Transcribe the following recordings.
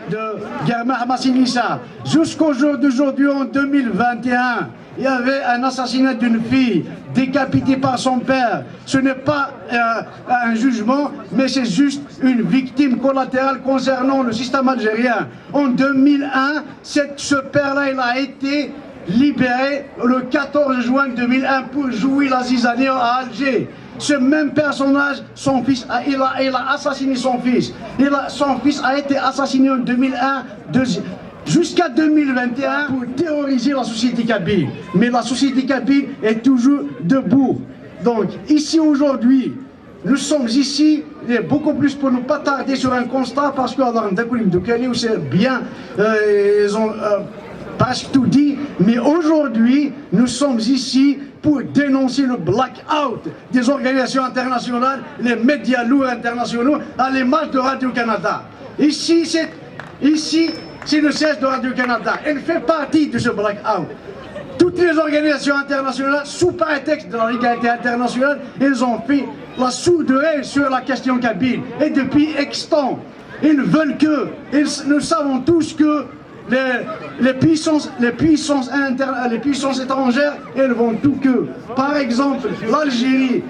de Germain Massinissa. Jusqu'au jour d'aujourd'hui, en 2021, il y avait un assassinat d'une fille décapitée par son père. Ce n'est pas un jugement, mais c'est juste une victime collatérale concernant le système algérien. En 2001, ce père-là, il a été libéré le 14 juin 2001 pour jouer la zizanie à Alger. Ce même personnage, son fils, il a assassiné son fils. Son fils a été assassiné en 2001, jusqu'à 2021 pour terroriser la société kabyle. Mais la société kabyle est toujours debout. Donc ici aujourd'hui, nous sommes ici, et beaucoup plus pour ne pas tarder sur un constat, parce que c'est bien, ils ont presque tout dit, mais aujourd'hui, nous sommes ici pour dénoncer le blackout des organisations internationales, les médias lourds internationaux, à l'image de Radio-Canada. Ici, c'est le siège de Radio-Canada. Elle fait partie de ce blackout. Toutes les organisations internationales, sous prétexte de la légalité internationale, elles ont fait la sourdeur sur la question kabyle. Et depuis extant, ils veulent que, nous savons tous que les puissances étrangères, elles vont tout que. Par exemple, l'Algérie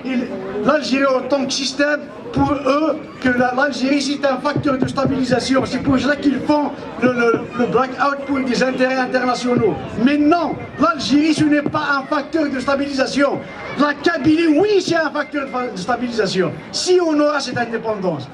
en tant que système, pour eux, que l'Algérie c'est un facteur de stabilisation. C'est pour ça qu'ils font le blackout pour des intérêts internationaux. Mais non, l'Algérie ce n'est pas un facteur de stabilisation. La Kabylie, oui, c'est un facteur de stabilisation. Si on aura cette indépendance.